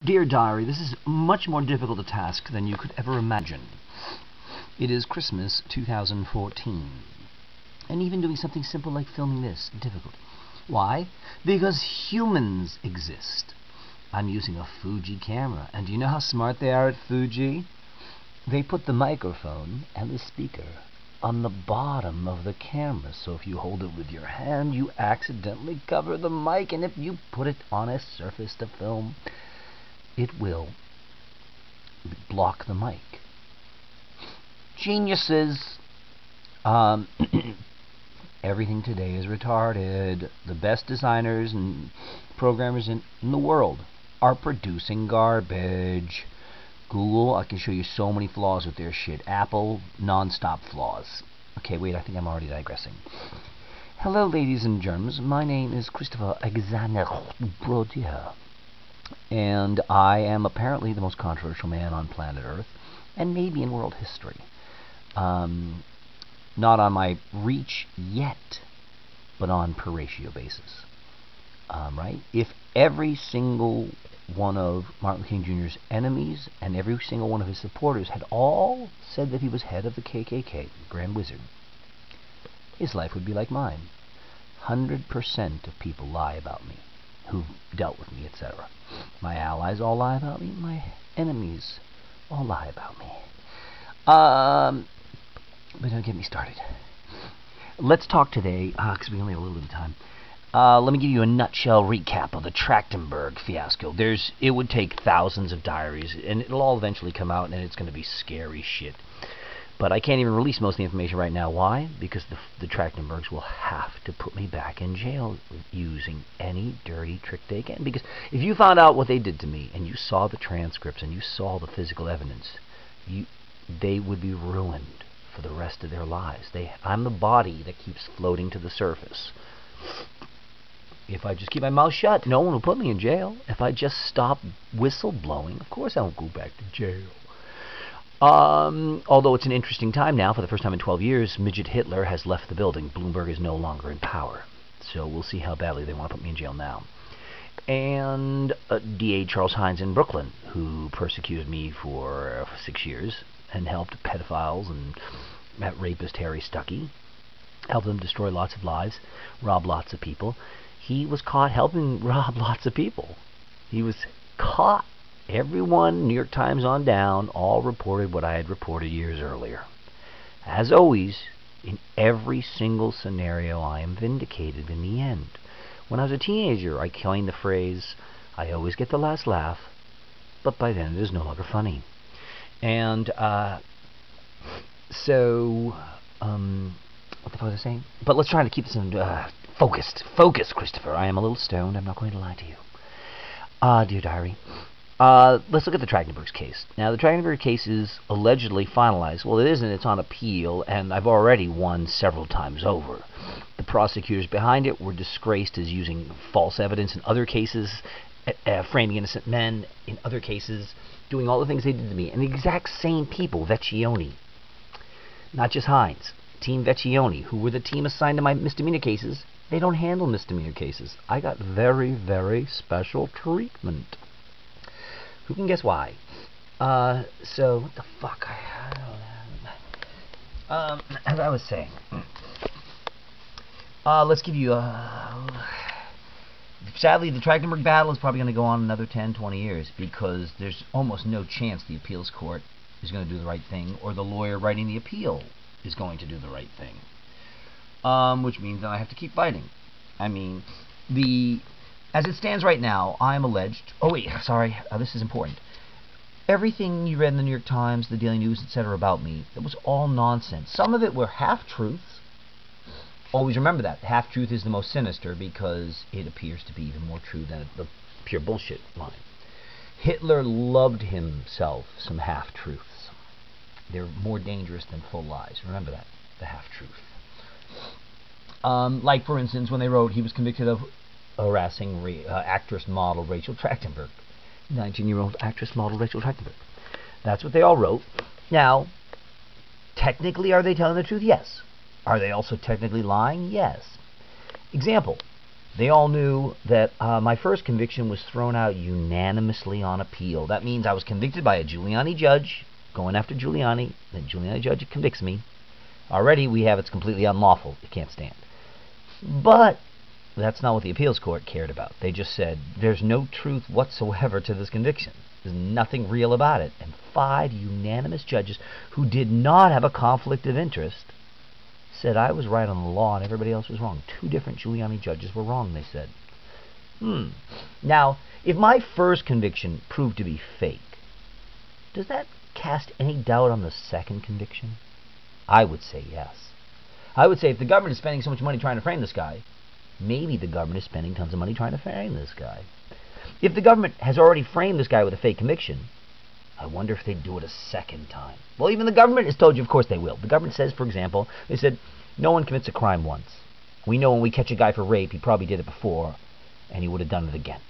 Dear Diary, this is much more difficult a task than you could ever imagine. It is Christmas 2014. And even doing something simple like filming this, difficult. Why? Because humans exist. I'm using a Fuji camera, and do you know how smart they are at Fuji? They put the microphone and the speaker on the bottom of the camera, so if you hold it with your hand, you accidentally cover the mic, and if you put it on a surface to film, it will block the mic. Geniuses! Everything today is retarded. The best designers and programmers in the world are producing garbage. Google, I can show you so many flaws with their shit. Apple, non-stop flaws. Okay, wait, I think I'm already digressing. Hello, ladies and germs. My name is Christopher Alexander Brodier, and I am apparently the most controversial man on planet Earth, and maybe in world history. Not on my reach yet, but on per ratio basis. Right? If every single one of Martin Luther King Jr.'s enemies and every single one of his supporters had all said that he was head of the KKK, Grand Wizard, his life would be like mine. 100% of people lie about me, who've dealt with me, etc. My allies all lie about me. My enemies all lie about me. But don't get me started. Let's talk today, because we only have a little bit of time. Let me give you a nutshell recap of the Trachtenberg fiasco. It would take thousands of diaries, and it'll all eventually come out, and it's going to be scary shit. But I can't even release most of the information right now. Why? Because the Trachtenbergs will have to put me back in jail using any dirty trick they can. Because if you found out what they did to me, and you saw the transcripts, and you saw the physical evidence, they would be ruined for the rest of their lives. I'm the body that keeps floating to the surface. If I just keep my mouth shut, no one will put me in jail. If I just stop whistleblowing, of course I won't go back to jail. Although it's an interesting time now, for the first time in 12 years, Midget Hitler has left the building. Bloomberg is no longer in power. So we'll see how badly they want to put me in jail now. And D.A. Charles Hines in Brooklyn, who persecuted me for 6 years and helped pedophiles and that rapist Harry Stuckey, helped them destroy lots of lives, rob lots of people. He was caught helping rob lots of people. He was caught. Everyone, New York Times on down, all reported what I had reported years earlier. As always, in every single scenario, I am vindicated in the end. When I was a teenager, I coined the phrase, I always get the last laugh, but by then it is no longer funny. And, what the fuck was I saying? But let's try to keep this in, focused. Focus, Christopher. I am a little stoned. I'm not going to lie to you. Dear Diary. Let's look at the Trachtenbergs case. Now, the Trachtenberg case is allegedly finalized. Well, it isn't. It's on appeal, and I've already won several times over. The prosecutors behind it were disgraced as using false evidence in other cases, framing innocent men in other cases, doing all the things they did to me. And the exact same people, Vecchione, not just Hines, Team Vecchione, who were the team assigned to my misdemeanor cases, they don't handle misdemeanor cases. I got very, very special treatment. Who can guess why? So, what the fuck? As I was saying, let's give you sadly, the Trachtenberg battle is probably going to go on another 10, 20 years, because there's almost no chance the appeals court is going to do the right thing, or the lawyer writing the appeal is going to do the right thing. Which means that I have to keep fighting. I mean, as it stands right now, I am alleged... Oh, wait, sorry. This is important. Everything you read in the New York Times, the Daily News, etc. about me, it was all nonsense. Some of it were half-truths. Always remember that. Half-truth is the most sinister because it appears to be even more true than the pure bullshit line. Hitler loved himself some half-truths. They're more dangerous than full lies. Remember that. The half-truth. Like, for instance, when they wrote he was convicted of harassing actress model Rachel Trachtenberg. 19-year-old actress model Rachel Trachtenberg. That's what they all wrote. Now, technically, are they telling the truth? Yes. Are they also technically lying? Yes. Example. They all knew that my first conviction was thrown out unanimously on appeal. That means I was convicted by a Giuliani judge, going after Giuliani. The Giuliani judge convicts me. Already we have it's completely unlawful. It can't stand. But that's not what the appeals court cared about. They just said, there's no truth whatsoever to this conviction. There's nothing real about it. And 5 unanimous judges who did not have a conflict of interest said I was right on the law and everybody else was wrong. 2 different Giuliani judges were wrong, they said. Now, if my first conviction proved to be fake, does that cast any doubt on the second conviction? I would say yes. I would say if the government is spending so much money trying to frame this guy, maybe the government is spending tons of money trying to frame this guy. If the government has already framed this guy with a fake conviction, I wonder if they'd do it a second time. Well, even the government has told you, of course they will. The government says, for example, they said, no one commits a crime once. We know when we catch a guy for rape, he probably did it before, and he would have done it again.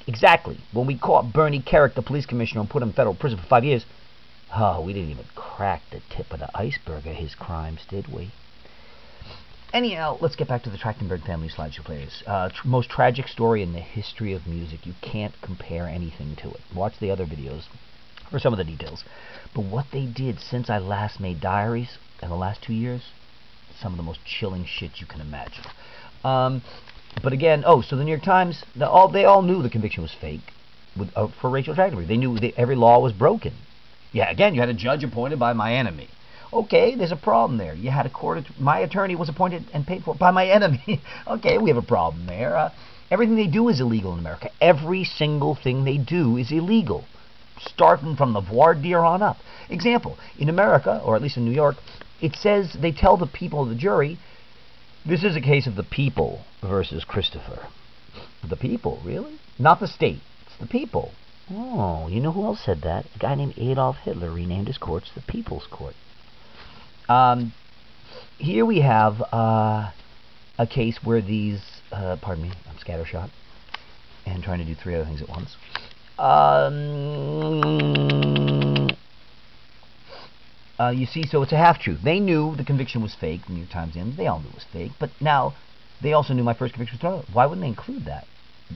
Exactly. When we caught Bernie Kerik, the police commissioner, and put him in federal prison for 5 years, oh, we didn't even crack the tip of the iceberg of his crimes, did we? Anyhow, let's get back to the Trachtenberg family slideshow players. Most tragic story in the history of music. You can't compare anything to it. Watch the other videos for some of the details. But what they did since I last made diaries in the last 2 years, some of the most chilling shit you can imagine. But again, so the New York Times, they all knew the conviction was fake for Rachel Trachtenberg. They knew every law was broken. Yeah, again, you had a judge appointed by my enemy. Okay, there's a problem there. You had a court. My attorney was appointed and paid for by my enemy. Okay, we have a problem there. Everything they do is illegal in America. Every single thing they do is illegal, starting from the voir dire on up. Example, in America, or at least in New York, it says they tell the people of the jury, this is a case of the people versus Christopher. The people, really? Not the state. It's the people. Oh, you know who else said that? A guy named Adolf Hitler renamed his courts the People's Court. Here we have a case where these, pardon me, I'm scattershot and trying to do 3 other things at once. You see, so it's a half-truth. They knew the conviction was fake, the New York Times and they all knew it was fake, but now they also knew my first conviction was thrown out. Why wouldn't they include that?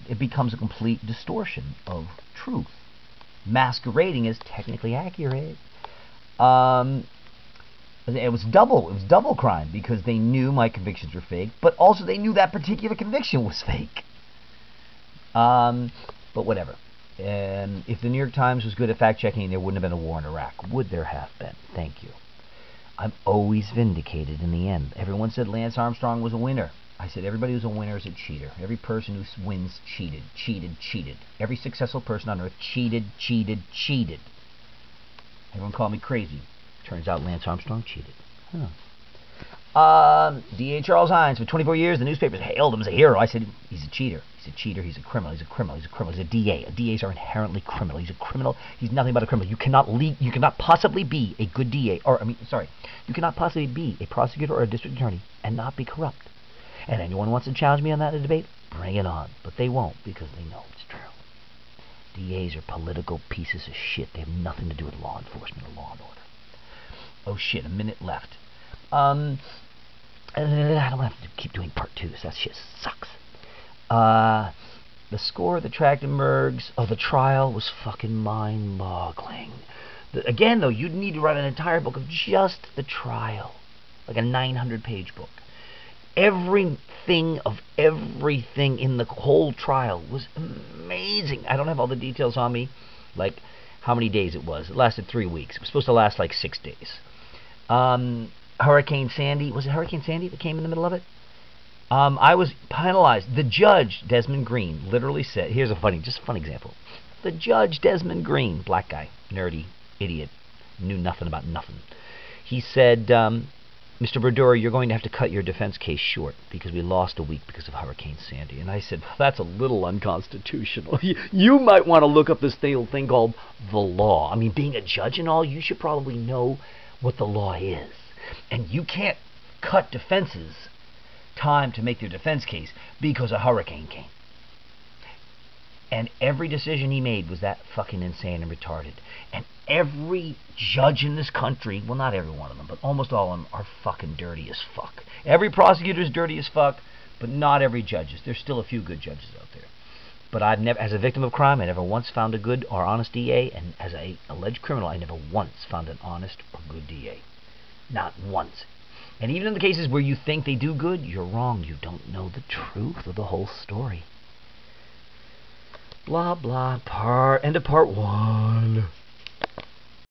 It becomes a complete distortion of truth, masquerading as technically accurate. It was double crime because they knew my convictions were fake, but also they knew that particular conviction was fake. But whatever. If the New York Times was good at fact-checking, there wouldn't have been a war in Iraq. Would there have been? Thank you. I'm always vindicated in the end. Everyone said Lance Armstrong was a winner. I said everybody who's a winner is a cheater. Every person who wins cheated, cheated, cheated. Every successful person on earth cheated, cheated, cheated. Everyone called me crazy. Turns out Lance Armstrong cheated. D.A. Charles Hines, for 24 years, the newspapers hailed him as a hero. I said, he's a cheater. He's a cheater. He's a criminal. He's a criminal. He's a criminal. He's a DA. DAs are inherently criminal. He's a criminal. He's nothing but a criminal. You cannot possibly be a good DA, you cannot possibly be a prosecutor or a district attorney and not be corrupt. And anyone wants to challenge me on that in a debate, bring it on. But they won't because they know it's true. DAs are political pieces of shit. They have nothing to do with law enforcement or law and order. Oh shit, a minute left. I don't have to keep doing part 2. That shit sucks. The score of the Trachtenbergs of the trial was fucking mind-boggling. Again, though, you'd need to write an entire book of just the trial. Like a 900-page book. Everything in the whole trial was amazing. I don't have all the details on me, like how many days it was. It lasted 3 weeks. It was supposed to last like 6 days. Hurricane Sandy, was it Hurricane Sandy that came in the middle of it? I was penalized. The judge, Desmond Green, literally said, here's a fun example. The judge, Desmond Green, black guy, nerdy, idiot, knew nothing about nothing. He said, Mr. Brodeur, you're going to have to cut your defense case short because we lost a week because of Hurricane Sandy. And I said, well, that's a little unconstitutional. You might want to look up this thing called the law. I mean, being a judge and all, you should probably know what the law is. And you can't cut defenses time to make their defense case because a hurricane came. And every decision he made was that fucking insane and retarded. And every judge in this country, well, not every one of them, but almost all of them are fucking dirty as fuck. Every prosecutor is dirty as fuck. But not every judge is. There's still a few good judges out there. But I've never, as a victim of crime, I never once found a good or honest DA, and as an alleged criminal, I never once found an honest or good DA. Not once. And even in the cases where you think they do good, you're wrong. You don't know the truth of the whole story. Blah, blah, end of part 1.